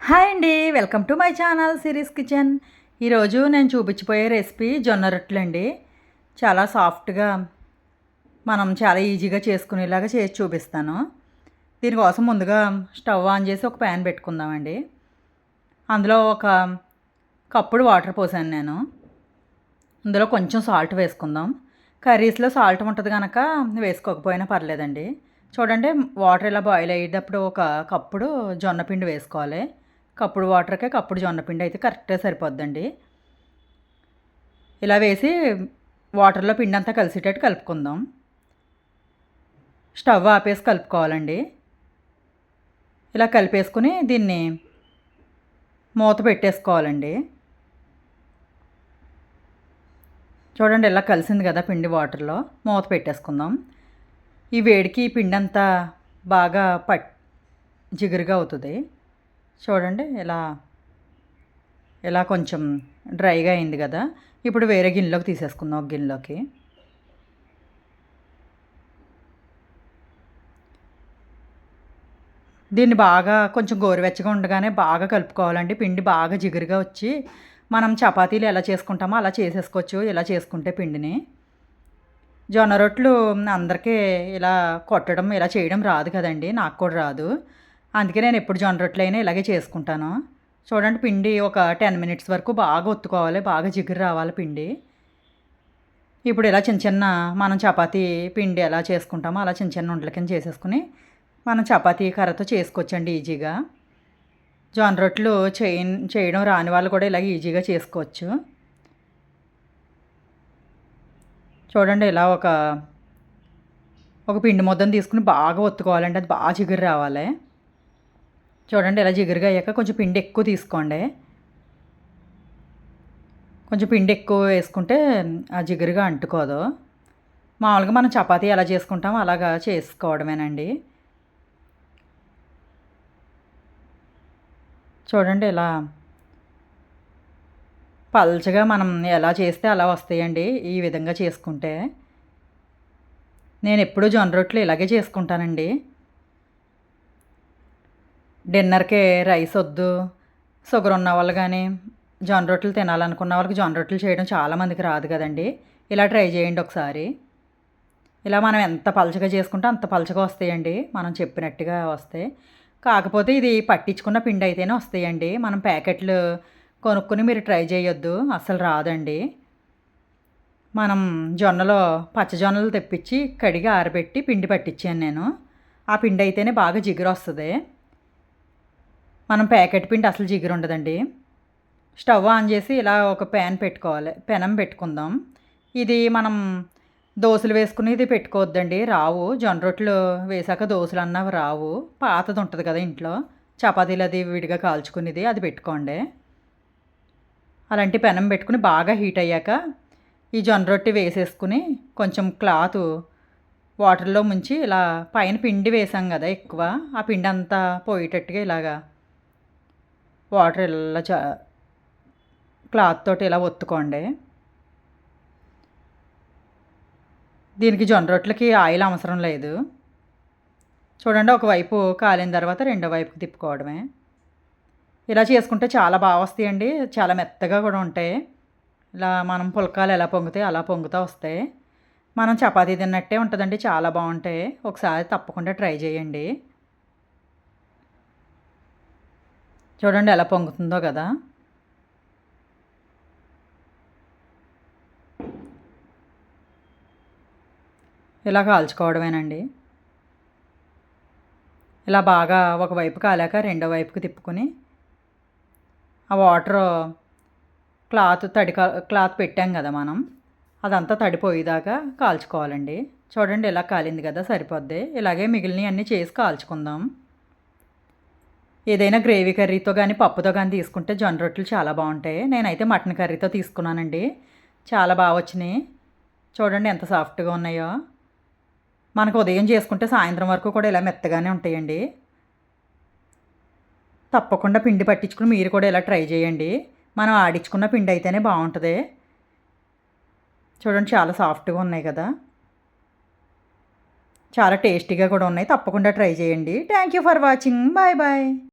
Hi అండి, welcome to my channel series kitchen. ఈరోజు నేను చూపించిపోయే రెసిపీ జొన్న రొట్టెలు అండి. చాలా సాఫ్ట్గా మనం చాలా ఈజీగా చేసుకునేలాగా చేసి చూపిస్తాను. దీనికోసం ముందుగా స్టవ్ ఆన్ చేసి ఒక ప్యాన్ పెట్టుకుందామండి. అందులో ఒక కప్పుడు వాటర్ పోసాను నేను. అందులో కొంచెం సాల్ట్ వేసుకుందాం. కర్రీస్లో సాల్ట్ ఉంటుంది కనుక వేసుకోకపోయినా పర్లేదండి. చూడండి, వాటర్ ఇలా బాయిల్ అయ్యేటప్పుడు ఒక కప్పుడు జొన్న పిండి వేసుకోవాలి. కప్పుడు వాటర్కే కప్పుడు జొన్నపిండి అయితే కరెక్ట్గా సరిపోద్దండి. ఇలా వేసి వాటర్లో పిండి అంతా కలిసేటట్టు కలుపుకుందాం. స్టవ్ ఆపేసి కలుపుకోవాలండి. ఇలా కలిపేసుకుని దీన్ని మూత పెట్టేసుకోవాలండి. చూడండి, ఇలా కలిసింది కదా పిండి వాటర్లో. మూత పెట్టేసుకుందాం. ఈ వేడికి పిండి అంతా బాగా జిగురుగా అవుతుంది. చూడండి, ఇలా కొంచెం డ్రైగా అయింది కదా. ఇప్పుడు వేరే గిన్నెలోకి తీసేసుకుందాం. ఒక గిన్నెలోకి దీన్ని బాగా కొంచెం గోరువెచ్చగా ఉండగానే బాగా కలుపుకోవాలండి. పిండి బాగా జిగురుగా వచ్చి మనం చపాతీలు ఎలా చేసుకుంటామో అలా చేసేసుకోవచ్చు ఇలా చేసుకుంటే పిండిని. జొన్న రొట్టెలు అందరికీ ఇలా కొట్టడం ఇలా చేయడం రాదు కదండి, నాకు కూడా రాదు. అందుకే నేను ఎప్పుడు జొన్న రొట్టెలు అయినా ఇలాగే చేసుకుంటాను. చూడండి, పిండి ఒక 10 మినిట్స్ వరకు బాగా ఒత్తుకోవాలి, బాగా జిగురు రావాలి పిండి. ఇప్పుడు ఇలా చిన్న చిన్న మనం చపాతీ పిండి ఎలా చేసుకుంటామో అలా చిన్న చిన్న ఉండల కింద చేసేసుకుని మనం చపాతీ కర్రతో చేసుకోవచ్చండి ఈజీగా. జొన్న రొట్టెలు చేయడం రాని వాళ్ళు కూడా ఇలాగ ఈజీగా చేసుకోవచ్చు. చూడండి, ఇలా ఒక పిండి ముద్దను తీసుకుని బాగా ఒత్తుకోవాలంటే అది బాగా జిగురు రావాలి. చూడండి, ఇలా జిగురుగా అయ్యాక కొంచెం పిండి ఎక్కువ తీసుకోండి. కొంచెం పిండి ఎక్కువ వేసుకుంటే ఆ జిగురుగా అంటుకోదు. మామూలుగా మనం చపాతీ ఎలా చేసుకుంటామో అలాగా చేసుకోవడమేనండి. చూడండి, ఇలా పల్చగా మనం ఎలా చేస్తే అలా వస్తాయండి ఈ విధంగా చేసుకుంటే. నేను ఎప్పుడూ జొన్న రొట్టెలు ఇలాగే చేసుకుంటానండి. డిన్నర్‌కి రైస్ వద్దు, షుగర్ ఉన్న వాళ్ళు కానీ జొన్న రొట్టెలు తినాలనుకున్న వాళ్ళకి జొన్న రొట్టెలు చేయడం చాలామందికి రాదు కదండీ. ఇలా ట్రై చేయండి ఒకసారి. ఇలా మనం ఎంత పలచగా చేసుకుంటే అంత పలచగా వస్తాయండి, మనం చెప్పినట్టుగా వస్తాయి. కాకపోతే ఇది పట్టించుకున్న పిండి అయితేనే వస్తాయండి. మనం ప్యాకెట్లు కొనుక్కొని మీరు ట్రై చేయొద్దు, అస్సలు రాదండి. మనం పచ్చజొన్నలు తెప్పించి కడిగి ఆరబెట్టి పిండి పట్టించాను నేను. ఆ పిండి అయితేనే బాగా జిగురు వస్తుంది. మనం ప్యాకెట్ పిండి అసలు జిగురు ఉండదండి. స్టవ్ ఆన్ చేసి ఇలా ఒక పెనం పెట్టుకుందాం. ఇది మనం దోశలు వేసుకునేది పెట్టుకోవద్దండి, రావు. జొన్న రొట్టెలు వేసాక దోశలు అన్నవి రావు. పాతది ఉంటుంది కదా ఇంట్లో, చపాతీలు అది విడిగా కాల్చుకునేది, అది పెట్టుకోండి. అలాంటి పెనం పెట్టుకుని బాగా హీట్ అయ్యాక ఈ జొన్న రొట్టె వేసేసుకుని కొంచెం వాటర్లో ముంచి ఇలా పైన పిండి వేసాం కదా ఎక్కువ, ఆ పిండి అంతా పోయేటట్టుగా ఇలాగా వాటర్ ఇలా క్లాత్ తోటి ఇలా ఒత్తుకోండి. దీనికి జొన్న రొట్టెలకి ఆయిల్ అవసరం లేదు. చూడండి, ఒకవైపు కాలిన తర్వాత రెండో వైపుకి తిప్పుకోవడమే. ఇలా చేసుకుంటే చాలా బాగా వస్తాయండి, చాలా మెత్తగా కూడా ఉంటాయి. ఇలా మనం పుల్కాలు ఎలా పొంగుతాయి అలా పొంగుతూ వస్తాయి. మనం చపాతీ తిన్నట్టే ఉంటుందండి, చాలా బాగుంటాయి. ఒకసారి తప్పకుండా ట్రై చేయండి. చూడండి ఎలా పొంగుతుందో కదా. ఇలా కాల్చుకోవడమేనండి. ఇలా బాగా ఒకవైపు కాలాక రెండో వైపుకి తిప్పుకొని ఆ వాటర్ క్లాత్ పెట్టాం కదా మనం, అదంతా తడిపోయేదాకా కాల్చుకోవాలండి. చూడండి, ఇలా కాలింది కదా, సరిపోద్ది. ఇలాగే మిగిలినవి అన్నీ చేసి కాల్చుకుందాం. ఏదైనా గ్రేవీ కర్రీతో కానీ పప్పుతో కానీ తీసుకుంటే జొన్న రొట్టెలు చాలా బాగుంటాయి. నేనైతే మటన్ కర్రీతో తీసుకున్నానండి, చాలా బాగా వచ్చినాయి. చూడండి ఎంత సాఫ్ట్గా ఉన్నాయో. మనకు ఉదయం చేసుకుంటే సాయంత్రం వరకు కూడా ఇలా మెత్తగానే ఉంటాయండి. తప్పకుండా పిండి పట్టించుకుని మీరు కూడా ఇలా ట్రై చేయండి. మనం ఆడించుకున్న పిండి అయితేనే బాగుంటుంది. చూడండి, చాలా సాఫ్ట్గా ఉన్నాయి కదా, చాలా టేస్టీగా కూడా ఉన్నాయి. తప్పకుండా ట్రై చేయండి. Thank you for watching. Bye bye.